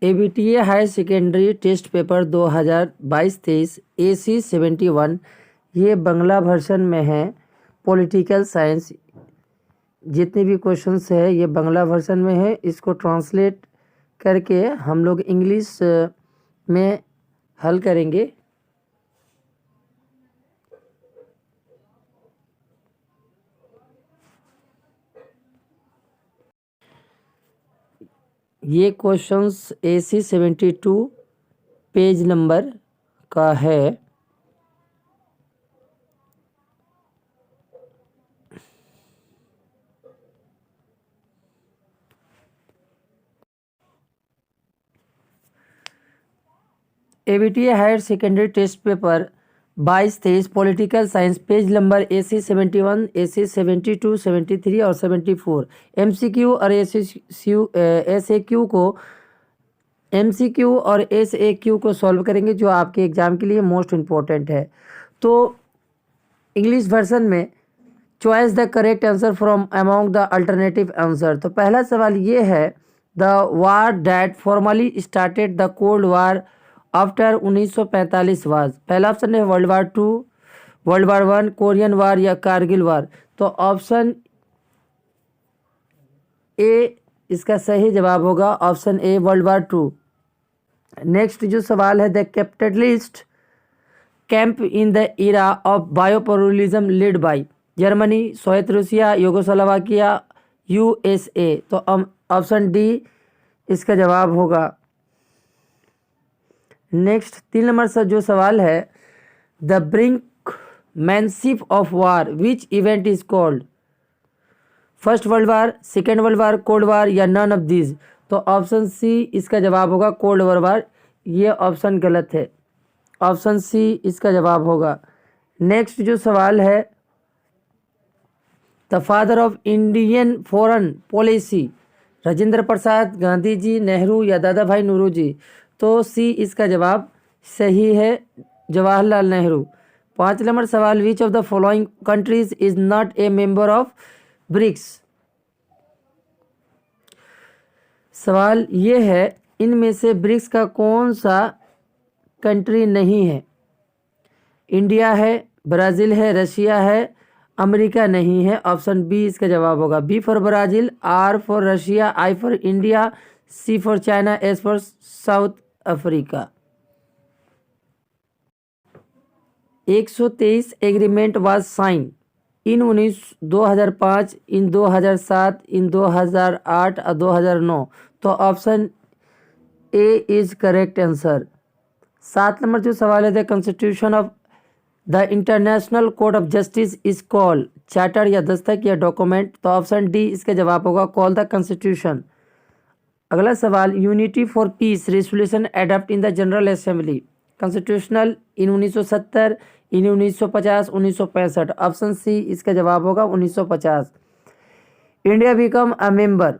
ABTA higher secondary test paper 2022-23 AC 71 ये Bangla version में है। पॉलिटिकल साइंस जितने भी क्वेश्चंस है ये बांग्ला वर्जन में है। इसको ट्रांसलेट करके हम लोग इंग्लिश में हल करेंगे। ये क्वेश्चंस AC 72 पेज नंबर का है। ABTA higher secondary test paper 22-23 political science page number AC 71, AC 72, 73 और 74 MCQ और SAQ को MCQ और SAQ को सॉल्व करेंगे जो आपके एग्जाम के लिए मोस्ट इम्पोर्टेंट है। तो इंग्लिश वर्जन में choice the correct answer from among the alternative answer. तो पहला सवाल ये है, the war that formally started the cold war after 1945 was. पहला ऑप्शन है world war 2, world war 1, Korean war या कारगिल वार। तो ऑप्शन ए इसका सही जवाब होगा, option A world war 2। Next जो सवाल है, the capitalist camp in the era of bipolarism lead by Germany, Soviet Russia, Yugoslavia, USA। तो ऑप्शन डी इसका जवाब होगा। नेक्स्ट 3 नंबर से जो सवाल है, the brinkmanship of war which event is called, first world war, second world war, cold war या none of this. तो ऑप्शन सी इसका जवाब होगा कोल्ड वार। ये ऑप्शन गलत है, ऑप्शन सी इसका जवाब होगा। नेक्स्ट जो सवाल है, the father of Indian foreign policy Rajendra Prasad, Gandhi ji, Nehru या दादा भाई नौरोजी। तो सी इसका जवाब सही है, जवाहरलाल नेहरू। 5 नंबर सवाल, which of the following countries is not a member of BRICS. सवाल ये है, इनमें से ब्रिक्स का कौन सा कंट्री नहीं है। इंडिया है, ब्राज़ील है, रशिया है, अमेरिका नहीं है। ऑप्शन बी इसका जवाब होगा। B for Brazil, R for Russia, I for India, C for China, S for South Africa. 123 agreement was sign in 2005, in 2007, in 2008 और 2009। तो option A is correct answer. 7 number जो सवाल है, the constitution of the international court of justice is called, charter या दस्तक या document. तो option D इसका जवाब होगा, कॉल द कॉन्स्टिट्यूशन। अगला सवाल, unity for peace resolution adopt in the general assembly constitutional in 1970, in 1950, 1965। Option C इसका जवाब होगा 1950। India become a member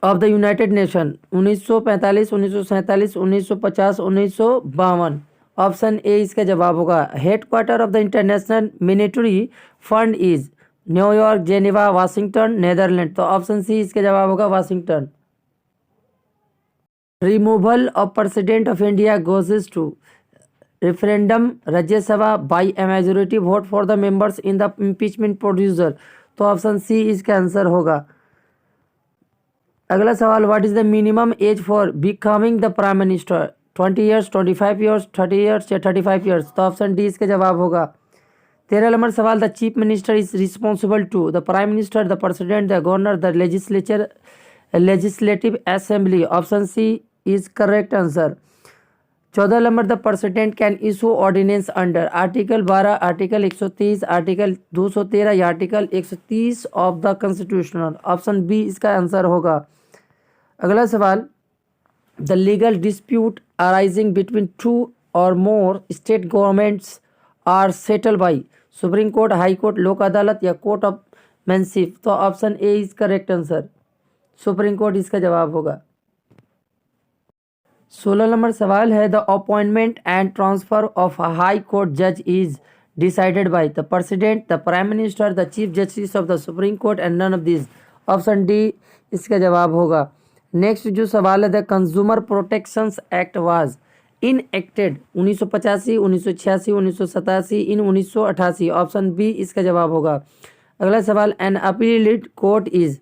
of the united nation 1945, 1947, 1950, 1952। Option A इसका जवाब होगा। Headquarter of the international monetary fund is New York, Geneva, Washington, Netherland. तो option C इसका जवाब होगा Washington. Removal of president of India goes to referendum Rajya Sabha by A majority vote for the members in the impeachment producer. तो option C इसका answer होगा। अगला सवाल, what is the minimum age for becoming the prime minister, 20 years, 25 years, 30 years या 35 years. तो option D इसका जवाब होगा। 13 नंबर सवाल, the chief minister is responsible to the prime minister, the president, the governor, the legislative assembly. Option C is correct answer. 14 number, the president can issue ordinance under article 12, article 130, article 213 या article 130 of the constitutional. Option B इसका answer होगा। अगला सवाल, the legal dispute arising between 2 और more state governments are settle by supreme court, high court, लोक अदालत या court of manship. तो option A is correct answer, Supreme Court इसका जवाब होगा। 16 नंबर सवाल है, the appointment and transfer of High Court जज is decided by the president, the prime minister, the chief justice of the Supreme Court and none of this. Option D इसका जवाब होगा। Next जो सवाल है, the consumer protections act was enacted 1985, 1986, 1987, in 1988। Option B इसका जवाब होगा। अगला सवाल, एन अपीलेट कोर्ट इज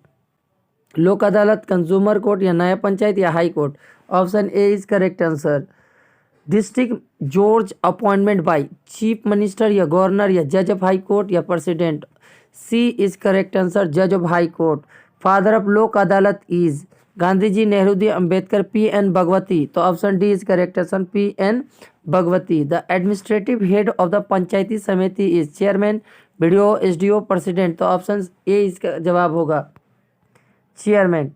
लोक अदालत, कंज्यूमर कोर्ट या न्याय पंचायत या High Court. Option A is correct answer. District judge appointment by chief minister या गवर्नर या जज ऑफ हाई कोर्ट या president. C is correct answer, जज of High Court. Father of Lok Adalat is Gandhi ji, Nehru ji, Ambedkar, P N Bhagwati. तो option D is correct answer, P N Bhagwati. The administrative head of the Panchayati Samiti is chairman, BDO, SDO, president. तो option A इसका जवाब होगा, chairman.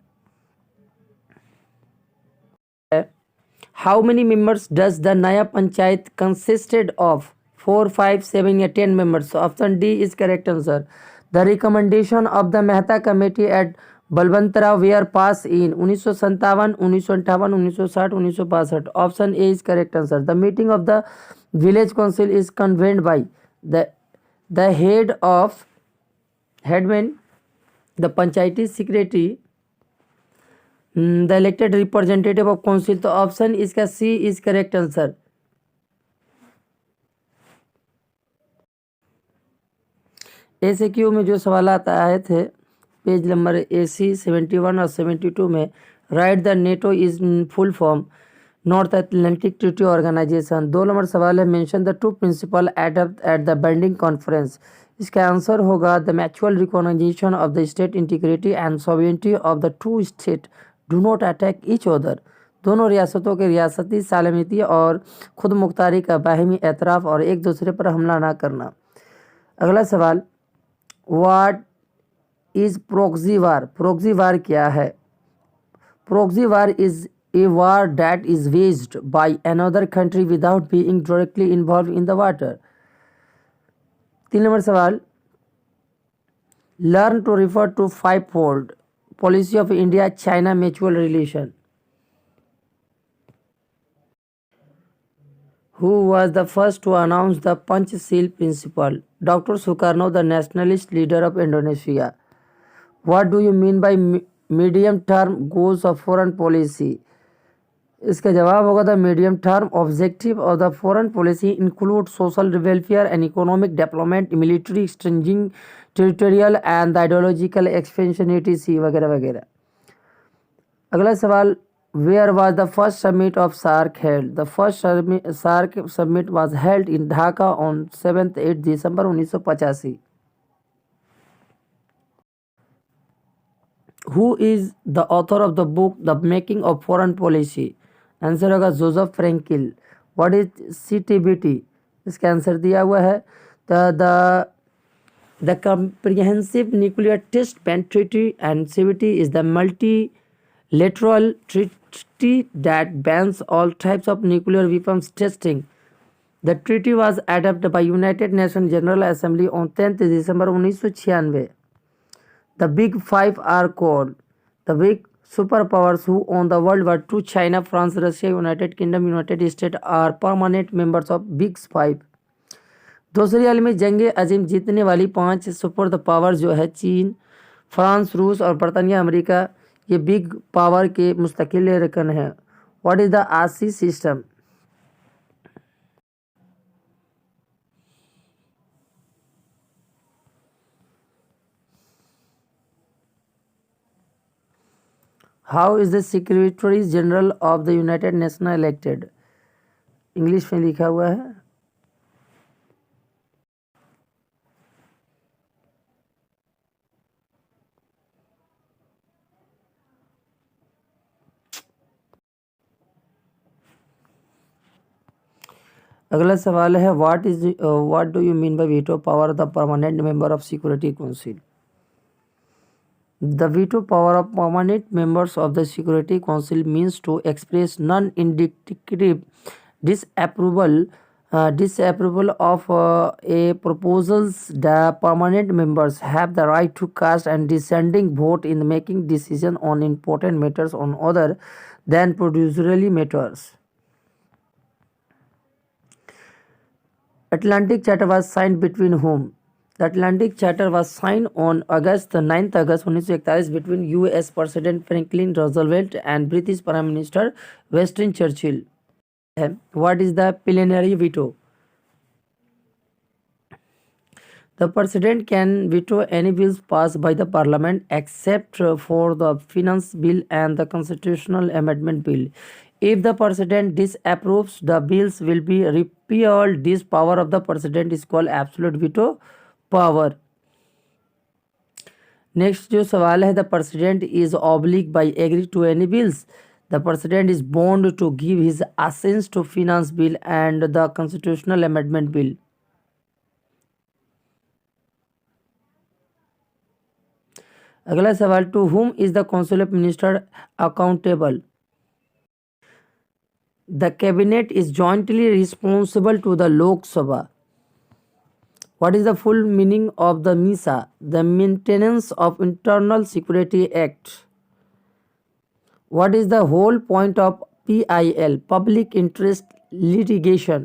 How many members does the Nyaya Panchayat consisted of? 4, 5, 7 या 10 members. Option D is correct answer. The recommendation of the Mehta committee at Balwantrao were pass in 1957, 1958, 1960, 1962। Option A is correct answer. The meeting of the village council is convened by the headman, the Panchayati secretary, the elected representative of council. तो option इसका C is correct answer. SQ में जो सवाल आए थे page number AC 71 और 72 में, write the NATO is full form, North Atlantic Treaty Organization. 2 number सवाल है, mention the two principle adapt at the Bandung conference. इसका आंसर होगा, the mutual recognition of the state integrity and sovereignty of the two state do not attack each other. दोनों रियासतों के रियासती सालमिती और खुद मुख्तारी का बाहिमी एतराफ़ और एक दूसरे पर हमला ना करना। अगला सवाल, what is proxy war? Proxy war क्या है? Proxy war is a war that is waged by another country without being directly involve in the water. 3 number सवाल, learn to refer to 5-fold policy of India China mutual relation. Who was the first to announce the Panchsheel principle? Dr. Sukarno, the nationalist leader of Indonesia. What do you mean by medium-term goals of foreign policy? इसका जवाब होगा, the medium-term objective of the foreign policy include social welfare and economic development, military strengthening, territorial and ideological expansion etc. वगैरह वगैरह। अगला सवाल, where was the first summit of SAARC held? The first SAARC summit was held in Dhaka on 7th-8 December 1985. Who is the author of the book The Making of Foreign Policy? Answer होगा Joseph Frankel. What is CTBT? इसका answer दिया हुआ है, the comprehensive nuclear test ban treaty, and CBT is the multilateral treaty that bans all types of nuclear weapons testing. The treaty was adopted by United Nations General Assembly on 10th December 1996. The Big Five are called the big superpowers who own the world were II. China, France, Russia, United Kingdom, United States are permanent members of Big Five. दूसरी आलमी जंग अजीम जीतने वाली 5 super power जो है चीन, France, रूस और बरतानिया अमेरिका, ये बिग पावर के मुस्तकिल रकन है। व्हाट इज द आसी system? How is the secretary general of the united nation elected? English में लिखा हुआ है। अगला सवाल है, what do you mean by veto power the permanent member of security council? The veto power of permanent members of the Security Council means to express non-indicative disapproval of a proposals. The permanent members have the right to cast and dissenting vote in making decision on important matters on other than procedurally matters. Atlantic Charter was signed between whom? The Atlantic Charter was signed on August 9th August 1941 between US President Franklin Roosevelt and British Prime Minister Winston Churchill. What is the plenary veto? The President can veto any bills passed by the Parliament except for the Finance Bill and the Constitutional Amendment Bill. If the President disapproves, the bills will be repealed. This power of the President is called absolute veto power. Next जो सवाल है, the president is oblige by agree to any bills. The president is bound to give his assent to finance bill and the constitutional amendment bill. अगला सवाल, to whom is the council of minister accountable. The cabinet is jointly responsible to the Lok Sabha. What is the full meaning of the MISA? The Maintenance of Internal Security Act. What is the whole point of PIL? Public Interest Litigation.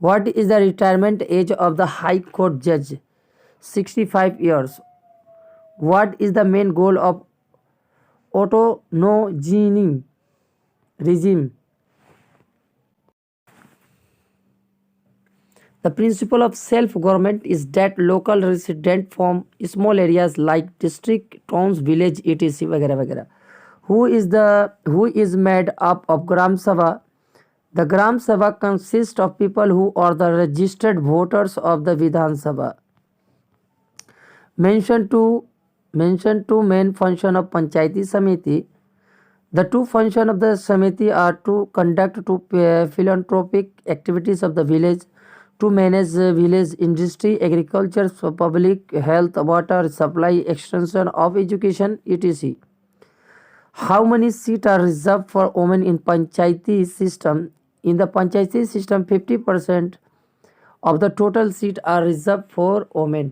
What is the retirement age of the High Court judge? 65 years. What is the main goal of autonomous regime? The principle of self-government is that local residents from small areas like district, towns, village, etc. वगैरह वगैरह. Who is made up of Gram Sabha? The Gram Sabha consists of people who are the registered voters of the Vidhan Sabha. Mention two main functions of Panchayati Samiti. The two functions of the Samiti are to conduct two philanthropic activities of the village, to manage village industry, agriculture, public health, water supply, extension of education, etc. How many seats are reserved for women in Panchayati system? In the Panchayati system, 50% of the total seats are reserved for women.